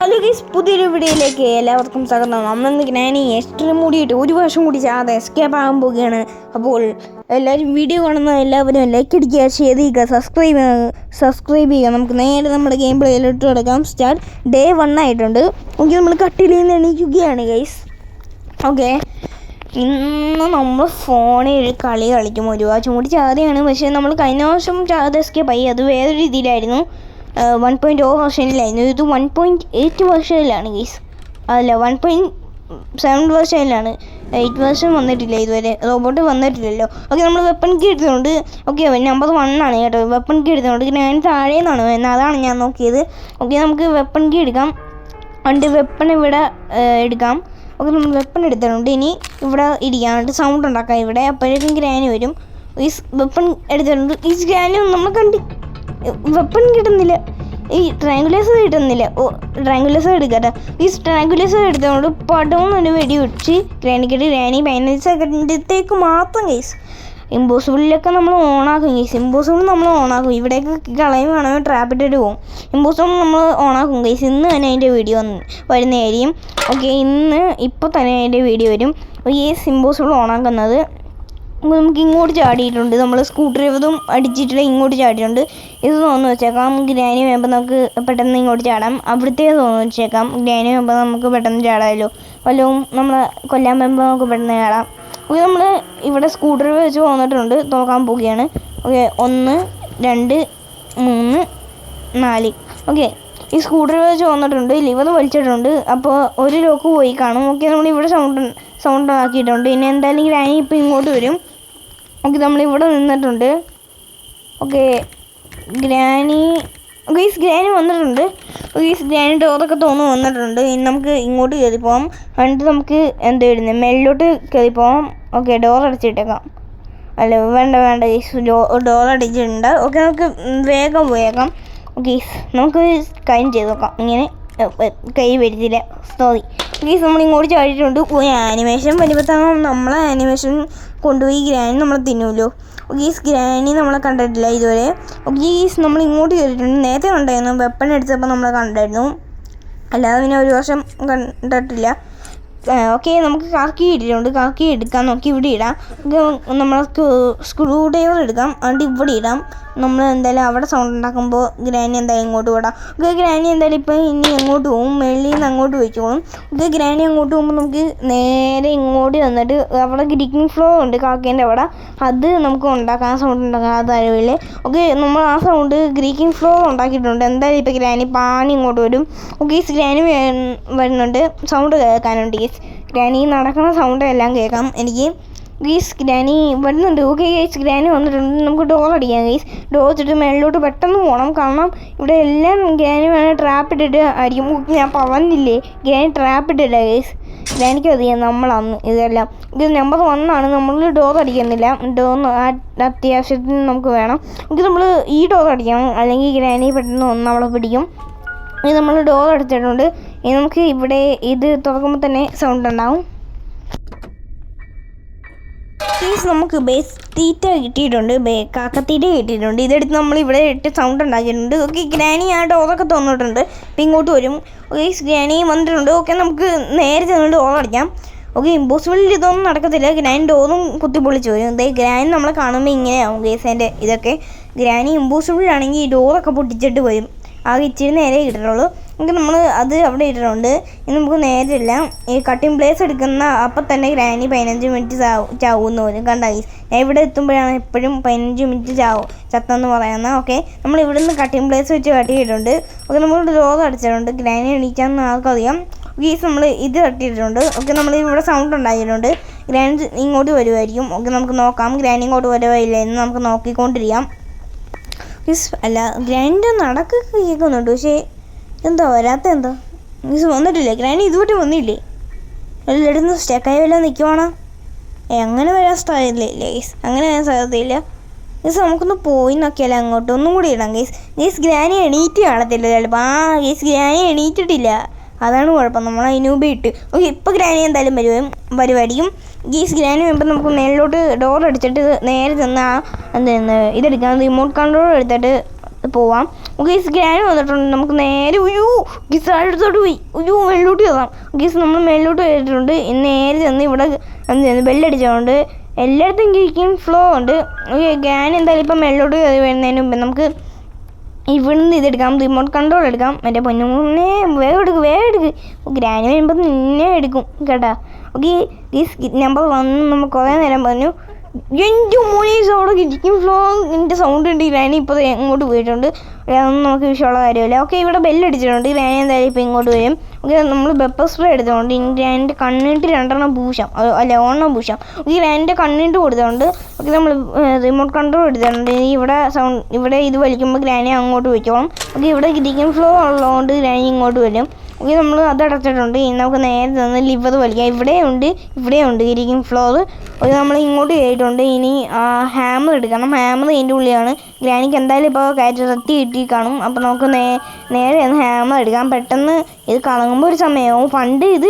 Hello guys, പുതിയൊരു വീഡിയോയിലേക്ക് എല്ലാവർക്കും സ്വാഗതം. നമ്മളിന്ന് ഗ്രാനി എക്സ്ട്രീം മൂടിയിട്ട് ഒരു വർഷം കൂടി ചാതെ എസ്കേപ്പ് ആകാൻ പോവുകയാണ്. അപ്പോൾ എല്ലാവരും വീഡിയോ കാണുന്ന എല്ലാവരും ലൈക്ക് അടിക്കുക, ഷെയർ ചെയ്യുക, സബ്സ്ക്രൈബ് ചെയ്യുക. നമുക്ക് നേരെ നമ്മുടെ ഗെയിം പ്ലേയിലോട്ട് കിടക്കാം. സ്റ്റാർട്ട് ഡേ 1 ആയിട്ടുണ്ട്. ഓക്കെ, നമ്മൾ കട്ടിലിൽ നിന്ന് എണീക്കുകയാണ് ഗൈസ്. ഓക്കെ, ഇന്ന് നമ്മൾ ഫോണിൽ ഒരു കളി കളിക്കും. ഒരു വർഷം കൂടി ചാതെയാണ്. പക്ഷേ നമ്മൾ കഴിഞ്ഞ വർഷം ചാതെ എസ്കേപ്പ് ആയി. അത് വേറൊരു രീതിയിലായിരുന്നു. 1.0 വെർഷനിലായിരുന്നു. ഇത് 1.8 വെർഷനിലാണ് ഗൈസ്. അല്ല, 1.7 വെർഷനിലാണ്. 8 വെർഷൻ വന്നിട്ടില്ല ഇതുവരെ. റോബോട്ട് വന്നിട്ടില്ലല്ലോ. ഓക്കെ, നമ്മൾ വെപ്പൺ കീ എടുത്തുകൊണ്ട്, ഓക്കെ നമ്പർ 1 ആണ് കേട്ടോ. വെപ്പൺ കീ എടുത്തുകൊണ്ട് ഞാൻ താഴെ നിന്നാണ് വരുന്നത്, അതാണ് ഞാൻ നോക്കിയത്. ഓക്കെ, നമുക്ക് വെപ്പൺ കീ എടുക്കാം. എന്നിട്ട് വെപ്പൺ ഇവിടെ എടുക്കാം. ഓക്കെ, നമ്മൾ വെപ്പൺ എടുത്തിട്ടുണ്ട്. ഇനി ഇവിടെ ഇരിക്കാം, എന്നിട്ട് സൗണ്ട് ഉണ്ടാക്കാം ഇവിടെ. അപ്പോഴേക്കും ഗ്രാനി വരും. ഈ വെപ്പൺ എടുത്തിട്ടുണ്ട്. ഈ ഗ്രാനി നമ്മൾ വെപ്പൺ കിട്ടുന്നില്ല. ഈ ട്രയാങ്കുലേഴ്സ് കിട്ടുന്നില്ല. ട്രയാങ്കുലേഴ്സ് എടുക്കട്ടെ. ഈ ട്രയാങ്കുലേഴ്സ് എടുത്തുകൊണ്ട് പടമെന്നൊരു വെടി വെച്ച് ഗ്രാനിക്കിട്ട് ഗ്രാനി 15 സെക്കൻഡത്തേക്ക് മാത്രം കേസ്. ഇമ്പോസിബിളിലൊക്കെ നമ്മൾ ഓണാക്കും കേസ്. ഇമ്പോസിബിൾ നമ്മൾ ഓണാക്കും. ഇവിടേക്ക് കളയും വേണമെങ്കിൽ ട്രാപ്പിട്ടിട്ട് പോകും. ഇമ്പോസിബിൾ നമ്മൾ ഓണാക്കും കേസ്. ഇന്ന് തന്നെ അതിൻ്റെ വീഡിയോ വരുന്നതായിരിക്കും. ഓക്കെ, ഇപ്പോൾ തന്നെ അതിൻ്റെ വീഡിയോ വരും. ഈ ഇമ്പോസിബിൾ ഓണാക്കുന്നത് നമുക്ക് ഇങ്ങോട്ട് ചാടിയിട്ടുണ്ട്. നമ്മൾ സ്കൂട്ടർ ഇതും അടിച്ചിട്ട് ഇങ്ങോട്ട് ചാടിയിട്ടുണ്ട്. ഇത് തോന്നുന്നു വെച്ചേക്കാം. ഗ്രാനി വരുമ്പോൾ നമുക്ക് പെട്ടെന്ന് ഇങ്ങോട്ട് ചാടാം. അവിടുത്തെ തോന്നുന്നു വെച്ചേക്കാം. ഗ്രാനി വരുമ്പോൾ നമുക്ക് പെട്ടെന്ന് ചാടാമല്ലോ. വല്ലതും നമ്മളെ കൊല്ലാൻ വരുമ്പോൾ നമുക്ക് പെട്ടെന്ന് ചാടാം. ഓക്കെ, നമ്മൾ ഇവിടെ സ്കൂട്ടർ വെച്ച് പോന്നിട്ടുണ്ട്. തോക്കാൻ പോവുകയാണ്. ഓക്കെ, 1 2 3 4. ഓക്കെ, ഈ സ്കൂട്ടർ വെച്ച് വന്നിട്ടുണ്ട്. ലിവർ വലിച്ചിട്ടുണ്ട്. അപ്പോൾ ഒരു ലോക്ക് പോയി കാണും. ഓക്കെ, നമ്മളിവിടെ സൗണ്ട് ആക്കിയിട്ടുണ്ട്. ഇനി എന്തായാലും ഗ്രാനി ഇപ്പോൾ ഇങ്ങോട്ട് വരും. ഓക്കെ, നമ്മളിവിടെ നിന്നിട്ടുണ്ട്. ഓക്കെ, ഗ്രാനി വന്നിട്ടുണ്ട്. ഗ്രാനി ഡോറൊക്കെ തോന്നുന്നു വന്നിട്ടുണ്ട്. ഇനി നമുക്ക് ഇങ്ങോട്ട് കയറി പോകാം. എന്നിട്ട് നമുക്ക് എന്താ വരുന്നത് മേളിലോട്ട് കയറി പോകാം. ഓക്കെ, ഡോർ അടച്ചിട്ടേക്കാം. അല്ല, വേണ്ട ഡോർ അടിച്ചിട്ടുണ്ട്. ഓക്കെ, നമുക്ക് വേഗം പോയേക്കാം. ഓക്കെ, നമുക്ക് കാര്യം ചെയ്ത് നോക്കാം. ഇങ്ങനെ കൈ വരുത്തില്ല, സോറി. ഗീസ് നമ്മൾ ഇങ്ങോട്ട് ചാടിയിട്ടുണ്ട്. ആനിമേഷൻ വരുമ്പോഴത്തേക്കും നമ്മളെ ആനിമേഷൻ കൊണ്ടുപോയി ഗ്രാനി നമ്മളെ തിന്നുമല്ലോ. ഗീസ് ഗ്രാനി നമ്മളെ കണ്ടിട്ടില്ല ഇതുവരെ. ഗീസ് നമ്മൾ ഇങ്ങോട്ട് കയറിയിട്ടുണ്ട്. നേരത്തെ കണ്ടായിരുന്നു, വെപ്പൺ എടുത്തപ്പോൾ നമ്മളെ കണ്ടായിരുന്നു. അല്ലാതെ പിന്നെ ഒരു വർഷം കണ്ടിട്ടില്ല. ഓക്കെ, നമുക്ക് കാർക്കി ഇട്ടിട്ടുണ്ട്. കാർക്കി എടുക്കാം. നോക്കി ഇവിടെ ഇടാം. നമ്മൾക്ക് സ്ക്രൂ ഡ്രൈവർ എടുക്കാം. അതുകൊണ്ട് ഇവിടെ ഇടാം. നമ്മൾ എന്തായാലും അവിടെ സൗണ്ട് ഉണ്ടാക്കുമ്പോൾ ഗ്രാനി എന്തായാലും ഇങ്ങോട്ട് വിടാം. ഓക്കെ, ഗ്രാനി എന്തായാലും ഇപ്പം ഇനി എങ്ങോട്ട് പോകും? വെളിയിൽ നിന്ന് അങ്ങോട്ട് പോയിക്കോളും. ഓക്കെ, ഗ്രാനി അങ്ങോട്ട് പോകുമ്പോൾ നമുക്ക് നേരെ ഇങ്ങോട്ട് വന്നിട്ട് അവിടെ ഗ്രീക്കിംഗ് ഫ്ലോർ ഉണ്ട് കാക്കേൻ്റെ അവിടെ. അത് നമുക്ക് ഉണ്ടാക്കാം, സൗണ്ട് ഉണ്ടാക്കാം. അത് അറിവില്ലേ. ഓക്കെ, നമ്മൾ ആ സൗണ്ട് ഗ്രീക്കിംഗ് ഫ്ലോർ ഉണ്ടാക്കിയിട്ടുണ്ട്. എന്തായാലും ഇപ്പോൾ ഗ്രാനി പാനി ഇങ്ങോട്ട് വരും. ഓക്കെ, ഗ്രാനി വരുന്നുണ്ട്. സൗണ്ട് കേൾക്കാനുണ്ട്. ഗ്രാനി നടക്കുന്ന സൗണ്ട് എല്ലാം കേൾക്കാം എനിക്ക്. ഗ്രാനി വരുന്നുണ്ട്. ഓക്കെ ഗ്രാനി വന്നിട്ടുണ്ട്. നമുക്ക് ഡോർ അടിക്കാം ഡോർ വെച്ചിട്ട് മേളിലോട്ട് പെട്ടെന്ന് പോകണം. കാരണം ഇവിടെ എല്ലാം ഗ്രാനി വേണേൽ ട്രാപ്പ് ഇട്ടിട്ട് ആയിരിക്കും. ഞാൻ പറഞ്ഞില്ലേ, ഗ്രാനി ട്രാപ്പ് ഇട്ടില്ല ഗ്രാനിക്ക് അറിയാം നമ്മളന്ന് ഇതെല്ലാം. ഇത് നമ്പർ 1 ആണ്. നമ്മൾ ഡോർ അടിക്കുന്നില്ല. ഡോർ അത്യാവശ്യത്തിന് നമുക്ക് വേണം. ഇത് നമ്മൾ ഈ ഡോർ അടിക്കണം, അല്ലെങ്കിൽ ഗ്രാനി പെട്ടെന്ന് നമ്മളെ പിടിക്കും. ഇത് നമ്മൾ ഡോർ അടിച്ചിട്ടുണ്ട്. ഇനി നമുക്ക് ഇവിടെ ഇത് തുറക്കുമ്പോൾ തന്നെ സൗണ്ട് ഉണ്ടാവും. നമുക്ക് ബേസ് തീറ്റ കിട്ടിയിട്ടുണ്ട്, കാക്കത്തീറ്റ കിട്ടിയിട്ടുണ്ട്. ഇതെടുത്ത് നമ്മൾ ഇവിടെ ഇട്ട് സൗണ്ട് ഉണ്ടാക്കിയിട്ടുണ്ട്. ഓക്കെ, ഗ്രാനി ആ ഡോറൊക്കെ തുറന്നിട്ടുണ്ട്. ഇപ്പം ഇങ്ങോട്ട് വരും. ഓക്കെ, ഗ്രാനി വന്നിട്ടുണ്ട്. ഓക്കെ, നമുക്ക് നേരെ ചെന്ന് ഡോർ അടിക്കാം. ഓക്കെ, ഇമ്പോസിബിളിൽ ഇതൊന്നും നടക്കത്തില്ല. ഗ്രാനി ഡോറും കുത്തി പൊളിച്ച് വരും. ഗ്രാനി നമ്മളെ കാണുമ്പോൾ ഇങ്ങനെയാവും ഗേസിൻ്റെ ഇതൊക്കെ. ഗ്രാനി ഇമ്പോസിബിളാണെങ്കിൽ ഈ ഡോറൊക്കെ പൊട്ടിച്ചിട്ട് വരും. ആകെ ഇച്ചിരി നേരെ ഇട്ടിട്ടുള്ളൂ. നമുക്ക് നമ്മൾ അത് അവിടെ ഇട്ടിട്ടുണ്ട്. ഇനി നമുക്ക് നേരില്ല. ഈ കട്ടിങ് പ്ലേസ് എടുക്കുന്ന അപ്പം തന്നെ ഗ്രാനി 15 മിനിറ്റ് ചാവുമെന്ന് വരും. കണ്ടാ ഞാൻ ഇവിടെ എത്തുമ്പോഴാണ് എപ്പോഴും 15 മിനിറ്റ് ചത്തെന്ന് പറയുന്നത്. ഓക്കെ, നമ്മൾ ഇവിടെ നിന്ന് കട്ടിങ് പ്ലേസ് വെച്ച് കട്ടിയിട്ടുണ്ട്. ഓക്കെ, നമ്മൾ ഡോർ അടിച്ചിട്ടുണ്ട്. ഗ്രാനി എണീക്കാമെന്ന് ആർക്കറിയാം. നമ്മൾ ഇത് കട്ടിയിട്ടുണ്ട്. ഓക്കെ, നമ്മൾ ഇവിടെ സൗണ്ട് ഉണ്ടാക്കിയിട്ടുണ്ട്. ഗ്രാനി ഇങ്ങോട്ട് വരുമായിരിക്കും. ഓക്കെ, നമുക്ക് നോക്കാം ഗ്രാനി ഇങ്ങോട്ട് വരുവായില്ല എന്ന് നമുക്ക് നോക്കിക്കൊണ്ടിരിക്കാം. അല്ല, ഗ്രാനിൻ്റെ നടക്കൊക്കെ കേൾക്കുന്നുണ്ട്. പക്ഷേ എന്താ വരാത്ത എന്താ വന്നിട്ടില്ലേ? ഗ്രാനി ഇതുവരെ വന്നില്ലേ? എല്ലായിടത്തും സ്റ്റക്കായി വല്ലതും നിൽക്കുവാണോ? അങ്ങനെ വരാൻ സ്ഥലമില്ലേ അങ്ങനെ വരാൻ സാധ്യതയില്ല നമുക്കൊന്ന് പോയി നോക്കിയാലോ. അങ്ങോട്ട് ഒന്നും കൂടി ഇടാം ഗ്രാനി എണീറ്റ് കാണത്തില്ല ചിലപ്പോൾ. ഗ്രാനി എണീറ്റിട്ടില്ല, അതാണ് കുഴപ്പം. നമ്മൾ അതിനുമ്പേ ഇട്ട്. ഓക്കെ, ഇപ്പോൾ ഗ്രാനി എന്തായാലും വരുമായിരിക്കും. ഗ്രാനി വരുമ്പോൾ നമുക്ക് മേളിലോട്ട് ഡോർ അടിച്ചിട്ട് നേരെ ചെന്ന് ഇതെടുക്കാം. റിമോട്ട് കൺട്രോൾ എടുത്തിട്ട് പോവാം. ഗീസ് ഗ്രാനി വന്നിട്ടുണ്ട്. നമുക്ക് നേരെ ഗീസ് അടുത്തോട്ട് പോയി മേളിലോട്ട് കയറാം. ഗീസ് നമ്മൾ മേളിലോട്ട് കയറിയിട്ടുണ്ട്. നേരെ ചെന്ന് ഇവിടെ ബെല്ലടിച്ചുകൊണ്ട് എല്ലായിടത്തും ഗീക്കിങ് ഫ്ലോ ഉണ്ട്. ഓക്കെ ഗ്രാനി എന്തായാലും ഇപ്പം മേളിലോട്ട് കയറി വരുന്നതിന് മുമ്പ് നമുക്ക് ഇവിടുന്ന് ഇതെടുക്കാം, റിമോട്ട് കൺട്രോൾ എടുക്കാം. മറ്റേ പൊന്നുമുന്നേ വേഗം എടുക്ക്. ഗ്രാനി വരുമ്പോൾ നിന്നെ എടുക്കും കേട്ടാ. ഓക്കെ ഗീസ് നമ്പർ 1 നമ്മൾ കുറേ നേരം പറഞ്ഞു. എൻ്റെ മോനീസ് അവിടെ കിറ്റിക്കും ഫ്ലോ എൻ്റെ സൗണ്ട് ഉണ്ട്. ഗ്രാനി ഇപ്പോൾ എങ്ങോട്ട് പോയിട്ടുണ്ട്, അതൊന്നും നമുക്ക് വിഷയമുള്ള കാര്യമില്ല. ഓക്കെ ഇവിടെ ബെല്ലടിച്ചിട്ടുണ്ട്. ഗ്രാനി എന്തായാലും ഇപ്പോൾ ഇങ്ങോട്ട് വരും. ഓക്കെ നമ്മൾ പെപ്പർ സ്പ്രേ എടുത്തുകൊണ്ട് ഗ്രാനിൻ്റെ കണ്ണിട്ട് 2 പൂശാം, അല്ല 1 പൂശാം. ഓക്കെ ഗ്രാനിൻ്റെ കണ്ണിട്ട് കൊടുത്തുകൊണ്ട് ഓക്കെ നമ്മൾ റിമോട്ട് കൺട്രോൾ എടുത്തിട്ടുണ്ട്. ഇവിടെ ഇത് വലിക്കുമ്പോൾ ഗ്രാനി അങ്ങോട്ട് വയ്ക്കോളും. ഓക്കെ ഇവിടെ കിറ്റിക്കും ഫ്ലോ ഉള്ളതുകൊണ്ട് ഗ്രാനി ഇങ്ങോട്ട് വരും. ഓക്കെ നമ്മൾ അത് അടച്ചിട്ടുണ്ട്. ഇനി നമുക്ക് നേരെ തന്നെ ലിവർ വലിക്കാം. ഇവിടെയുണ്ട് കിറ്റിക്കും ഫ്ലോർ. ഓക്കെ നമ്മൾ ഇങ്ങോട്ട് കയറിയിട്ടുണ്ട്. ഇനി ഹാമർ എടുക്കണം. ഹാമർ ഇതിൻ്റെ ഉള്ളിലാണ്. ഗ്രാനിക്ക് എന്തായാലും ഇപ്പോൾ കയറ്റി കിട്ടി കാണും. അപ്പോൾ നമുക്ക് നേരെ ഒന്ന് ഹാമർ എടുക്കാം. പെട്ടെന്ന് ഇത് കളങ്ങുമ്പോൾ ഒരു സമയമാവും. പണ്ട് ഇത്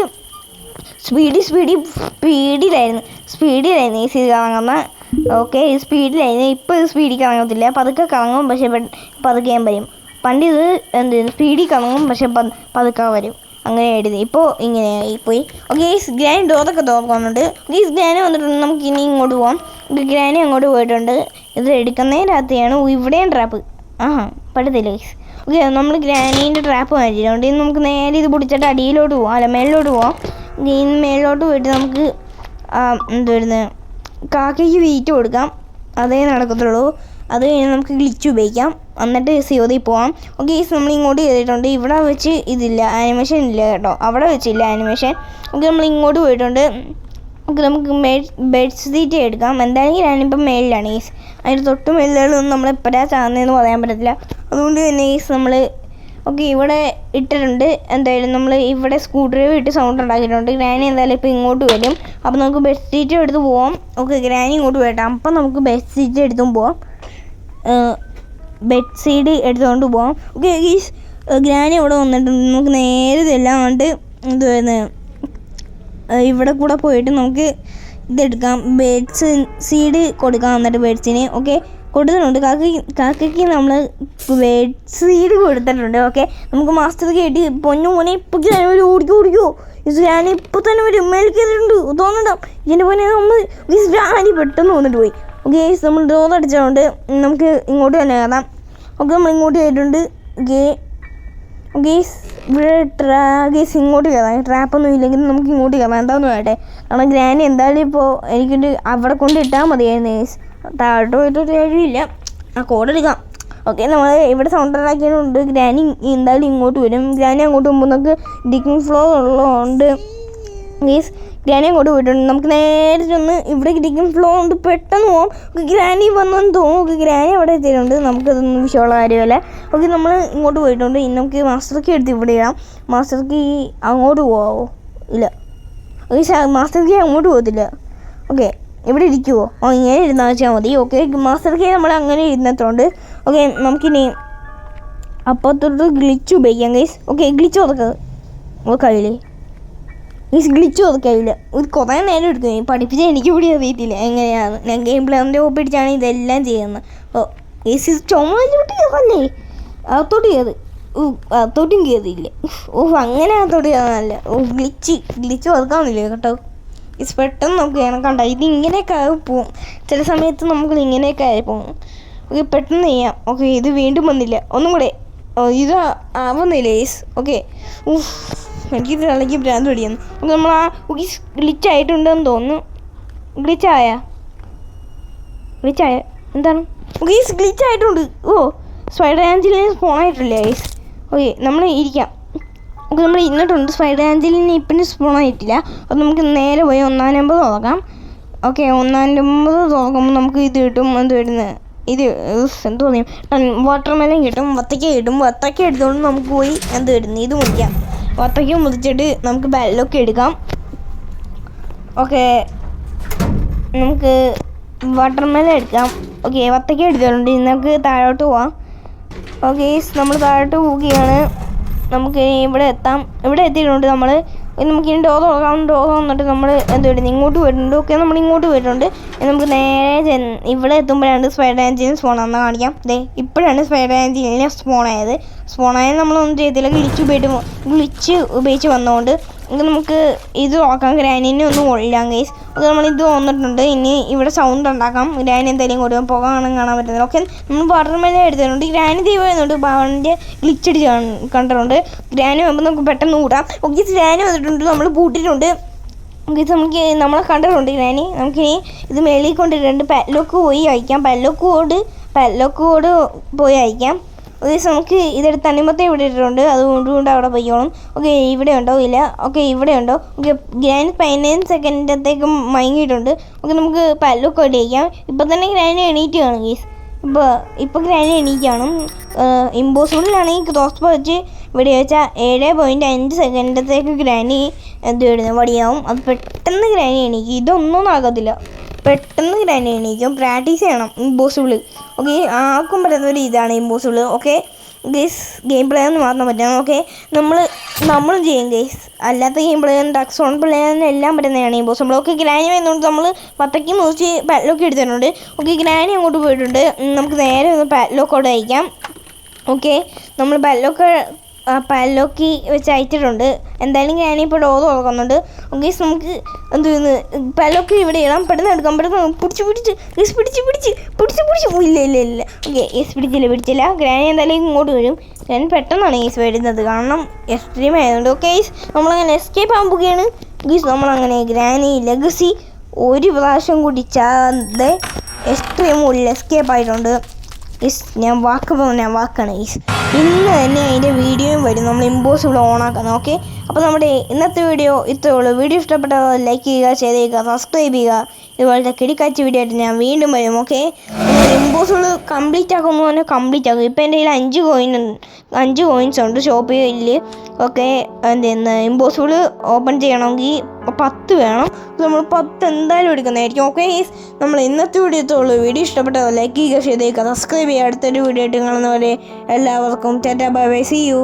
സ്പീഡിലായിരുന്നു ഈ ഇത് കറങ്ങുന്ന. ഓക്കെ ഇത് സ്പീഡിലായിരുന്നു. ഇപ്പോൾ ഇത് സ്പീഡിൽ കറങ്ങത്തില്ല, പതുക്കെ കറങ്ങും. പക്ഷേ പതുക്കെ വരും. പണ്ട് ഇത് സ്പീഡിൽ കറങ്ങും, പക്ഷെ പതുക്കെ വരും. അങ്ങനെ ആയിരുന്നു. ഇപ്പോൾ ഇങ്ങനെയായി പോയി. ഓക്കെ ഈ ഗ്രാനി ഡോറൊക്കെ തുറക്കുന്നുണ്ട്. ഈ ഗ്രാനി വന്നിട്ടുണ്ട്. നമുക്ക് ഇനി ഇങ്ങോട്ട് പോകാം. ഗ്രാനി അങ്ങോട്ട് പോയിട്ടുണ്ട്. ഇത് എടുക്കുന്നതിനകത്തെയാണ് ഇവിടെയും ട്രാപ്പ്. പറ്റത്തില്ല ഗൈസ്. ഓക്കെ നമ്മൾ ഗ്രാനീൻ്റെ ട്രാപ്പ് മാറ്റിയിട്ടുണ്ട്. ഇനി നമുക്ക് നേരെ ഇത് പിടിച്ചിട്ട് അടിയിലോട്ട് പോകാം, അല്ല മേളിലോട്ട് പോകാം. ഇനി മേളിലോട്ട് പോയിട്ട് നമുക്ക് വരുന്നത് കാക്കയ്ക്ക് വീറ്റ് കൊടുക്കാം. അതേ നടക്കത്തുള്ളൂ. അത് കഴിഞ്ഞ് നമുക്ക് ഗ്ലിച്ച് ഉപയോഗിക്കാം, എന്നിട്ട് സിയോതി പോവാം. ഓക്കെ ഗൈസ് നമ്മൾ ഇങ്ങോട്ട് ചെയ്തിട്ടുണ്ട്. ഇവിടെ വെച്ച് ഇതില്ല, ആനിമേഷൻ ഇല്ല കേട്ടോ, അവിടെ വെച്ചില്ല ആനിമേഷൻ. ഓക്കെ നമ്മൾ ഇങ്ങോട്ട് പോയിട്ടുണ്ട്. ഓക്കെ നമുക്ക് ബെഡ് സീറ്റ് എടുക്കാം. എന്തായാലും ഞാനിപ്പം മേളിലാണ് ഗൈസ്. അതിൻ്റെ തൊട്ട് മേളിലൊന്നും നമ്മൾ എപ്പോഴാണ് ചാകുന്നതെന്ന് പറയാൻ പറ്റത്തില്ല. അതുകൊണ്ട് തന്നെ ഗൈസ് നമ്മൾ ഓക്കെ ഇവിടെ ഇട്ടിട്ടുണ്ട്. എന്തായാലും നമ്മൾ ഇവിടെ സ്ക്രൂ ഡ്രൈവർ ഇട്ട് സൗണ്ട് ഉണ്ടാക്കിയിട്ടുണ്ട്. ഗ്രാനി എന്തായാലും ഇപ്പോൾ ഇങ്ങോട്ട് വരും. അപ്പോൾ നമുക്ക് ബെഡ് സീറ്റ് എടുത്ത് പോവാം. ഓക്കെ ഗ്രാനി ഇങ്ങോട്ട് വരട്ടെ. അപ്പം നമുക്ക് ബെഡ് സീറ്റ് എടുത്തും പോവാം, ബെഡ് സീഡ് എടുത്തുകൊണ്ട് പോകാം. ഓക്കെ ഗീസ് ഗ്രാനി ഇവിടെ വന്നിട്ടുണ്ട്. നമുക്ക് നേരെ ഇതെല്ലാം കൊണ്ട് ഇത് വരുന്നത് ഇവിടെ കൂടെ പോയിട്ട് നമുക്ക് ഇതെടുക്കാം, ബെഡ് സീഡ് കൊടുക്കാം. എന്നിട്ട് ബെഡ്സിന് ഓക്കെ കൊടുത്തിട്ടുണ്ട്. കാക്കയ്ക്ക് നമ്മൾ ബെഡ് സീഡ് കൊടുത്തിട്ടുണ്ട്. ഓക്കെ നമുക്ക് മാസ്റ്റർ കേട്ടി പൊന്നെ ഇപ്പോൾ ഗ്രാനി ഓടിക്കോ ഇത് ഗ്രാനി ഇപ്പോൾ തന്നെ ഒരു മേൽ കയറിയിട്ടുണ്ട് തോന്നുന്നുണ്ടാവും. ഇതിൻ്റെ പൊന്നെ നമ്മൾ ഗ്രാനി പെട്ടെന്ന് വന്നിട്ട് പോയി. ഓക്കെ നമ്മൾ ഡോർ അടിച്ചതുകൊണ്ട് നമുക്ക് ഇങ്ങോട്ട് തന്നെ കയറാം. ഓക്കെ നമ്മൾ ഇങ്ങോട്ട് കയറിയിട്ടുണ്ട്. ഗേസ് ഇവിടെ ഗേസ് ഇങ്ങോട്ട് കയറാം. ട്രാപ്പൊന്നും ഇല്ലെങ്കിൽ നമുക്ക് ഇങ്ങോട്ട് കയറാം. എന്താണെന്ന് വേട്ടെ, കാരണം ഗ്രാനി എന്തായാലും ഇപ്പോൾ എനിക്കൊരു അവിടെ കൊണ്ട് ഇട്ടാൽ മതിയായിരുന്നു ഗേസ്. താഴോട്ട് പോയിട്ടൊരു കാര്യമില്ല. കോഡ് എടുക്കാം. ഓക്കെ നമ്മൾ ഇവിടെ സൗണ്ട് ഉണ്ടാക്കിയതുകൊണ്ട് ഗ്രാനി എന്തായാലും ഇങ്ങോട്ട് വരും. ഗ്രാനി അങ്ങോട്ട് പോകുമ്പോൾ നമുക്ക് ഡിക്കിങ് ഫ്ലോ ഉള്ളതുകൊണ്ട് ഗേസ് ഗ്രാനി അങ്ങോട്ട് പോയിട്ടുണ്ട്. നമുക്ക് നേരെ ചെന്ന് ഇവിടെ ഡിക്കിങ് ഫ്ലോ ഉണ്ട്, പെട്ടെന്ന് പോകാം. ഗ്രാനി വന്നെന്ന് തോന്നും. ഗ്രാനി അവിടെ എത്തിയിട്ടുണ്ട്. നമുക്കതൊന്നും വിഷയമുള്ള കാര്യമല്ല. ഓക്കെ നമ്മൾ ഇങ്ങോട്ട് പോയിട്ടുണ്ട്. ഇനി നമുക്ക് മാസ്റ്റർ കീ എടുത്ത് ഇവിടെ ഇടാം. മാസ്റ്റർ കീ അങ്ങോട്ട് പോകാമോ? ഇല്ല മാസ്റ്റർ കീ അങ്ങോട്ട് പോകത്തില്ല. ഓക്കെ ഇവിടെ ഇരിക്കുമോ? ഇങ്ങനെ ഇരുന്നാൽ വെച്ചാൽ മതി. ഓക്കെ മാസ്റ്റർ കീ നമ്മൾ അങ്ങനെ ഇരുന്നിട്ടുണ്ട്. ഓക്കെ നമുക്കിനി അപ്പുറത്തോട്ട് ഗ്ലിച്ച് ഉപയോഗിക്കാം ഗൈസ്. ഓക്കെ ഗ്ലിച്ച് കൊടുക്കുക കയ്യിൽ ഗ്ലിച്ച് കൊടുക്കില്ല. ഇത് കുറേ നേരം എടുക്കും പഠിപ്പിച്ചാൽ എനിക്ക് ഇവിടെ അറിയത്തില്ല എങ്ങനെയാണ്. ഞാൻ ഗെയിം പ്ലേറിൻ്റെ ഒപ്പിടിച്ചാണ് ഇതെല്ലാം ചെയ്യുന്നത്. ഓ ഗൈസ് ചുമലോട്ട് കയറല്ലേ, അകത്തോട്ട് കയറി അകത്തോട്ടും കയറിയില്ല. അങ്ങനെ അകത്തോട്ട് കയറാനല്ല. ഗ്ലിച്ച് കൊടുക്കാമെന്നില്ല കേട്ടോ. ഇത് പെട്ടെന്ന് നമുക്ക് ചെയ്യണം. കണ്ട ഇത് ഇങ്ങനെയൊക്കെ പോവും. ചില സമയത്ത് നമുക്ക് ഇങ്ങനെയൊക്കെ ആയി പോകും. ഓക്കെ പെട്ടെന്ന് ചെയ്യാം. ഓക്കെ ഇത് വീണ്ടും വന്നില്ല. ഒന്നും കൂടെ ഇത് ആവുന്നില്ല ഗൈസ്. ഓക്കെ എനിക്കിത് ഇളകി ഭ്രാന്ത് പിടിക്കുന്നു. ഓക്കെ നമ്മൾ ഗ്ലിച്ച് ആയിട്ടുണ്ടെന്ന് തോന്നുന്നു. ഗ്ലിച്ചായ എന്താണ്? ഗൈസ് ഗ്ലിച്ച് ആയിട്ടുണ്ട്. സ്പൈഡർ ആഞ്ചലിന് സ്പോണായിട്ടില്ല ഗൈസ്. ഓക്കെ നമ്മൾ ഇരിക്കാം. ഓക്കെ നമ്മൾ ഇരുന്നിട്ടുണ്ട്. സ്പൈഡർ ആഞ്ചലിന് ഇപ്പം സ്പോണായിട്ടില്ല. അപ്പോൾ നമുക്ക് നേരെ പോയി 1-ാം നമ്പർ തുറക്കാം. ഓക്കെ 1-ാം നമ്പർ തുറക്കുമ്പോൾ നമുക്ക് ഇത് കിട്ടും. എന്ത് വരുന്നത് ഇത് എന്ത് പറയും, വാട്ടർമെലൻ കിട്ടും, വത്തക്ക കിട്ടും. വത്തക്ക എടുത്തുകൊണ്ട് നമുക്ക് പോയി എന്ത് വരുന്നത് ഇത് മുറിക്കാം. വത്തക്ക മുറിച്ചിട്ട് നമുക്ക് ബെല്ലൊക്കെ എടുക്കാം. ഓക്കെ നമുക്ക് വാട്ടർമെലൻ എടുക്കാം. ഓക്കെ വത്തക്ക എടുത്തിട്ടുണ്ട്. നമുക്ക് താഴോട്ട് പോവാം. ഓക്കെ നമ്മൾ താഴോട്ട് പോവുകയാണ്. നമുക്ക് ഇവിടെ എത്താം. ഇവിടെ എത്തിയിട്ടുണ്ട് നമ്മൾ. നമുക്ക് ഇനി ഡോർ തുറക്കാം. ഡോർ വന്നിട്ട് നമ്മൾ എന്തുവരുന്നത് ഇങ്ങോട്ട് വരുന്നുണ്ട്. ഓക്കെ, നമ്മൾ ഇങ്ങോട്ട് വരുന്നുണ്ട്. നമുക്ക് നേരെ ഇവിടെ എത്തുമ്പോഴാണ് സ്പൈഡർ എഞ്ചിൻ സ്പോൺ ആണെന്ന് കാണിക്കാം. ഇപ്പോഴാണ് സ്പൈഡർ എഞ്ചിനിൽ സ്പോണായത്. നമ്മളൊന്നും ചെയ്തില്ല, ഗ്ലിച്ച് ഉപയോഗിച്ച് വന്നുകൊണ്ട് നമുക്ക് ഇത് നോക്കാം. ഗ്രാനിനെ ഒന്ന് കൊള്ളാം ഗൈസ്. അത് നമ്മളിത് വന്നിട്ടുണ്ട്. ഇനി ഇവിടെ സൗണ്ട് ഉണ്ടാക്കാം. ഗ്രാനി എന്തെങ്കിലും കൊടുക്കാം, പുക കാണാൻ പറ്റുന്നത്. ഓക്കെ, നമ്മൾ വാട്ടർമെലൻ എടുത്തിട്ടുണ്ട്. ഗ്രാനി തീ വരുന്നുണ്ട്. അവൻ്റെ ഗ്ലിച്ചടിച്ച് കണ്ടിട്ടുണ്ട്. ഗ്രാനി വരുമ്പോൾ നമുക്ക് പെട്ടെന്ന് കൂടാം. ഓക്കെ, ഗ്രാനി വന്നിട്ടുണ്ട്. നമ്മൾ പൂട്ടിയിട്ടുണ്ട്. ഓക്കെ, നമ്മളെ കണ്ടിട്ടുണ്ട് ഗ്രാനി. നമുക്കിനി ഇത് മേളിൽ കൊണ്ടിട്ടുണ്ട്. പെല്ലോക്ക് പോയി അയക്കാം. പെല്ലോക്ക് കോഡ് പോയി അയക്കാം. ഒരു ദിവസം നമുക്ക് ഇതെടുത്ത് തണ്ണിമത്തം ഇവിടെ ഇട്ടിട്ടുണ്ട്. അതുകൊണ്ട് അവിടെ പോയിക്കോളും. ഓക്കെ, ഇവിടെ ഉണ്ടോ? ഇല്ല. ഓക്കെ, ഇവിടെ ഉണ്ടോ? Okay, granny 15 സെക്കൻഡത്തേക്ക് മയങ്ങിയിട്ടുണ്ട്. ഓക്കെ, നമുക്ക് പല്ലൊക്കെ ഇടിക്കാം. ഇപ്പം തന്നെ ഗ്രാനി എണീറ്റ് കാണും ഗീസ്. ഇപ്പോൾ ഗ്രാനി എണീക്കാണ്. ഇമ്പോസിബിളിലാണെങ്കിൽ ക്രോസ് വെച്ച് ഇവിടെ വെച്ചാൽ 7.5 സെക്കൻഡത്തേക്ക് ഗ്രാനി വരുന്നത് വടിയാവും. അത് പെട്ടെന്ന് ഗ്രാനി എണീക്കും. ഇതൊന്നും നടക്കത്തില്ല, പെട്ടെന്ന് ഗ്രാനി എണീക്കും. പ്രാക്ടീസ് ചെയ്യണം ഇമ്പോസിബിൾ. ഓക്കെ, ആർക്കും പറ്റുന്നൊരു ഇതാണ് impossible. Okay guys, game play ഒന്ന് മാത്രം പറ്റാം. ഓക്കെ, നമ്മളും ചെയ്യും ഗെയ്സ്. അല്ലാത്ത game play ducts on play എല്ലാം പറ്റുന്നതാണ് ഇമ്പോസിബിൾ. ഓക്കെ, ഗ്രാനി വരുന്നുണ്ട്. നമ്മൾ പത്തയ്ക്ക് നോക്കി പാഡ്ലോക്ക് എടുത്തിട്ടുണ്ട്. ഓക്കെ, ഗ്രാനി അങ്ങോട്ട് പോയിട്ടുണ്ട്. നമുക്ക് നേരെ ഒന്ന് പാഡ്ലോക്കോടെ അയക്കാം. ഓക്കെ, നമ്മൾ പാഡ്ലോക്ക് വെച്ച് അയച്ചിട്ടുണ്ട്. എന്തായാലും ഗ്രാനി ഇപ്പോൾ ഡോർ തുറക്കുന്നുണ്ട്. ഓക്കെ, നമുക്ക് പാഡ്ലോക്ക് ഇവിടെ ഇടാം. പെട്ടെന്ന് എടുക്കാം. പെട്ടെന്ന് പിടിച്ച് ഇല്ല. ഓക്കെ, പിടിച്ചില്ല. ഗ്രാനി എന്തായാലും ഇങ്ങോട്ട് വരും. ഗ്രാനി പെട്ടെന്നാണ് ഗീസ് വരുന്നത്, കാരണം എക്സ്ട്രീം ആയതുകൊണ്ട്. ഓക്കെ, നമ്മളങ്ങനെ എസ്കേപ്പ് ആകാൻ പോവുകയാണ് ഗീസ്. നമ്മളങ്ങനെ ഗ്രാനി ലെഗസി ഒരു പ്രാവശ്യം കൂടി ചാതെ എക്സ്ട്രീം ഉള്ളിൽ എസ്കേപ്പ് ആയിട്ടുണ്ട്. ഞാൻ വാക്കാണ് ഈസ്. ഇന്ന് തന്നെ അതിൻ്റെ വീഡിയോയും വരും, നമ്മൾ ഇമ്പോസിബിൾ ഓണാക്കുന്നത്. ഓക്കെ, അപ്പോൾ നമ്മുടെ ഇന്നത്തെ വീഡിയോ ഇത്രയേ ഉള്ളൂ. വീഡിയോ ഇഷ്ടപ്പെട്ടത് ലൈക്ക് ചെയ്യുക, ഷെയർ ചെയ്യുക, സബ്സ്ക്രൈബ് ചെയ്യുക. ഇതുപോലത്തെ കിടിക്കാച്ച വീഡിയോ ആയിട്ട് ഞാൻ വീണ്ടും വരും. ഓക്കെ, ഇമ്പോസിബിൾ കംപ്ലീറ്റ് ആക്കുമ്പോൾ തന്നെ കംപ്ലീറ്റ് ആക്കും. ഇപ്പോൾ എൻ്റെ കയ്യിൽ 5 കോയിൻസ് ഉണ്ട് ഷോപ്പിൽ. ഓക്കെ, ഇമ്പോസിബിൾ ഓപ്പൺ ചെയ്യണമെങ്കിൽ 10 വേണം. നമ്മൾ 10 എന്തായാലും എടുക്കുന്നതായിരിക്കും. ഓക്കെ, നമ്മൾ ഇന്നത്തെ വീഡിയോ ഇത്രയുള്ളൂ. വീഡിയോ ഇഷ്ടപ്പെട്ടത് ലൈക്ക് ചെയ്യുക, ഷെയർ ചെയ്യുക, സബ്സ്ക്രൈബ് ചെയ്യുക. അടുത്തൊരു വീഡിയോ ആയിട്ട് കാണുന്നവരെ എല്ലാവർക്കും tata bye bye, see U.